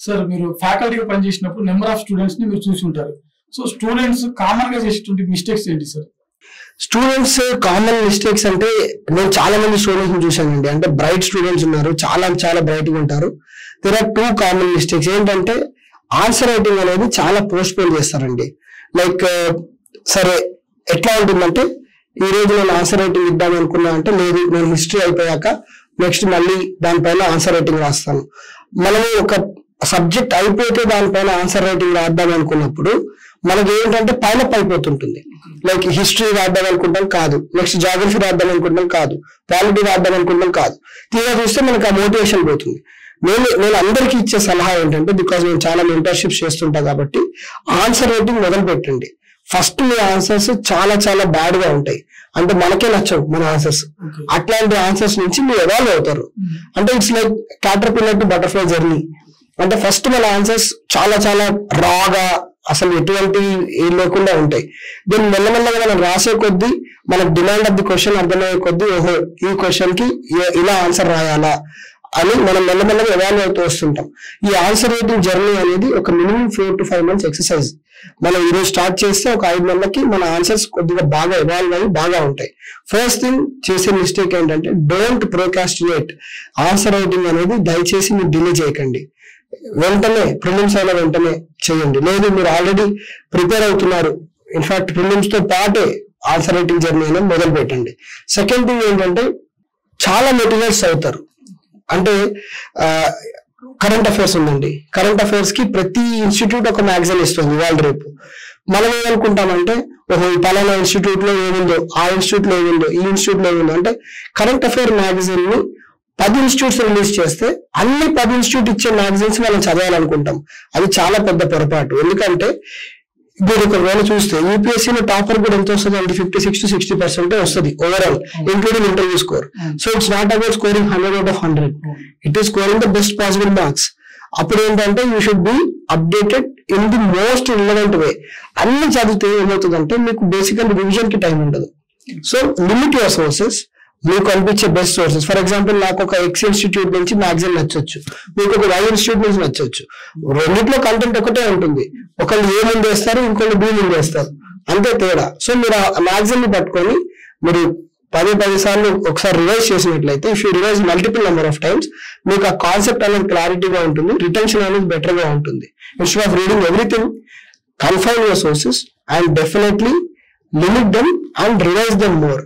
Sir మీరు ఫ్యాకల్టీగా పనిచేసినప్పుడు number of students ని మీరు చూసి ఉంటారు. సో స్టూడెంట్స్ కామన్ గా చేసేటువంటి మిస్టేక్స్ ఏంటి సార్? స్టూడెంట్స్ కామన్ మిస్టేక్స్ అంటే నేను చాలా మంది స్టూడెంట్స్ ని చూశానండి. అంటే బ్రైట్ స్టూడెంట్స్ ఉన్నారు, చాలా చాలా బ్రైట్ గా ఉంటారు. There are 2 common mistakes. ఏంటంటే ఆన్సర్ రైటింగ్ అనేది చాలా పోస్ట్ పోన్ చేస్తారండి. లైక్ సరే ఎట్లా ఉంటుందంటే ఈ రోజు నేను ఆన్సర్ రైటింగ్ ఇద్దాం అనుకున్నా అంటే లేదు, నేను హిస్టరీ అయిపోయాక నెక్స్ట్ మళ్ళీ దానిపైన ఆన్సర్ రైటింగ్ రాస్తాను. మనము ఒక సబ్జెక్ట్ అయిపోతే దానిపైన ఆన్సర్ రైటింగ్ రాద్దాం అనుకున్నప్పుడు మనకి ఏంటంటే పైలప్ అయిపోతుంటుంది. లైక్ హిస్టరీ రాద్దాం అనుకుంటాం కాదు, నెక్స్ట్ జాగ్రఫీ రాద్దాం అనుకుంటాం కాదు, పాలిటీ రాద్దాం అనుకుంటాం కాదు. తీరా చూస్తే మనకి ఆ మోటివేషన్ పోతుంది. నేను అందరికీ ఇచ్చే సలహా ఏంటంటే, బికాస్ నేను చాలా మెంటర్షిప్స్ చేస్తుంటా కాబట్టి, ఆన్సర్ రైటింగ్ మొదలు పెట్టండి. ఫస్ట్ మీ ఆన్సర్స్ చాలా చాలా బ్యాడ్ గా ఉంటాయి, అంటే మనకే నచ్చవు మన ఆన్సర్స్. అట్లాంటి ఆన్సర్స్ నుంచి మీరు ఎవాల్వ్ అవుతారు. అంటే it's like caterpillar to butterfly journey. అంటే ఫస్ట్ మన ఆన్సర్స్ చాలా చాలా రాగా అసలు ఎటువంటి ఏం లేకుండా ఉంటాయి. దీన్ని మెల్లమెల్లగా మనం రాసే కొద్దీ మనకు డిమాండ్ ఆఫ్ ది క్వశ్చన్ అర్థమయ్యే కొద్దీ, ఓహో ఈ క్వశ్చన్ కి ఇలా ఆన్సర్ రాయాలా అని మనం మెల్లమెల్లగా ఎవాల్వ్ అవుతూ వస్తుంటాం. ఈ ఆన్సర్ రైటింగ్ జర్నీ అనేది ఒక మినిమం 4 to 5 months ఎక్సర్సైజ్. మనం ఈరోజు స్టార్ట్ చేస్తే ఒక 5 నెలలకి మన ఆన్సర్స్ కొద్దిగా బాగా ఎవాల్వ్ అయ్యి బాగా ఉంటాయి. ఫస్ట్ థింగ్ చేసే మిస్టేక్ ఏంటంటే, డోంట్ ప్రోకాస్టినేట్. ఆన్సర్ రైటింగ్ అనేది దయచేసి మీరు డిలే చేయకండి. వెంటనే ప్రిలిమ్స్ అయిన వెంటనే చేయండి. లేదు మీరు ఆల్రెడీ ప్రిపేర్ అవుతున్నారు, ఇన్ఫాక్ట్ ప్రిలిమ్స్ తో పాటే ఆన్సర్ రైటింగ్ జర్నీ అనేది మొదలు పెట్టండి. సెకండ్ థింగ్ ఏంటంటే, చాలా మెటీరియల్స్ అవుతారు. అంటే కరెంట్ అఫైర్స్ ఉందండి, కరెంట్ అఫైర్స్ కి ప్రతి ఇన్స్టిట్యూట్ ఒక మ్యాగజైన్ ఇస్తుంది ఇవాళ రేపు. మనం ఏమనుకుంటామంటే, ఓహో ఈ పలానా ఇన్స్టిట్యూట్ లో ఏముందో, ఆ ఇన్స్టిట్యూట్ లో ఏముందో, ఈ ఇన్స్టిట్యూట్ లో ఏముందో. అంటే కరెంట్ అఫైర్ మ్యాగజైన్ ని 10 ఇన్స్టిట్యూట్స్ రిలీజ్ చేస్తే అన్ని 10 ఇన్స్టిట్యూట్ ఇచ్చే మ్యాగజైన్స్ మనం చదవాలనుకుంటాం. అది చాలా పెద్ద పొరపాటు. ఎందుకంటే మీరు ఒకవేళ చూస్తే యూపీఎస్సీలో టాపర్ కూడా ఎంత వస్తుంది అంటే 56 to 60% వస్తుంది overall, including interview score. So it's not about scoring 100 out of 100. It is scoring the best possible marks. అప్పుడు ఏంటంటే you should be updated in the most relevant way. అన్ని చదివితే ఏమవుతుందంటే మీకు బేసికల్ రివిజన్ కి టైం ఉండదు. So limit your sources. మీకు అనిపించే బెస్ట్ సోర్సెస్. ఫర్ ఎగ్జాంపుల్ నాకు ఒక ఎక్స్ ఇన్స్టిట్యూట్ నుంచి మ్యాగజైన్ నచ్చొచ్చు, మీకు ఒక వై ఇన్స్టిట్యూట్ నుంచి నచ్చొచ్చు. రెండిట్లో కంటెంట్ ఒకటే ఉంటుంది. ఒకళ్ళు ఏ ముందు వేస్తారు, ఇంకొకళ్ళు బి ముందు వేస్తారు, అంతే తేడా. సో మీరు ఆ మ్యాగజైన్ ని పట్టుకొని మీరు 10 సార్లు ఒకసారి రివైజ్ చేసినట్లయితే, if you revise multiple number of times, మీకు ఆ కాన్సెప్ట్ అనేది క్లారిటీగా ఉంటుంది, రిటెన్షన్ అనేది బెటర్ గా ఉంటుంది. Instead of reading everything, confine your sources and definitely limit them and revise them more.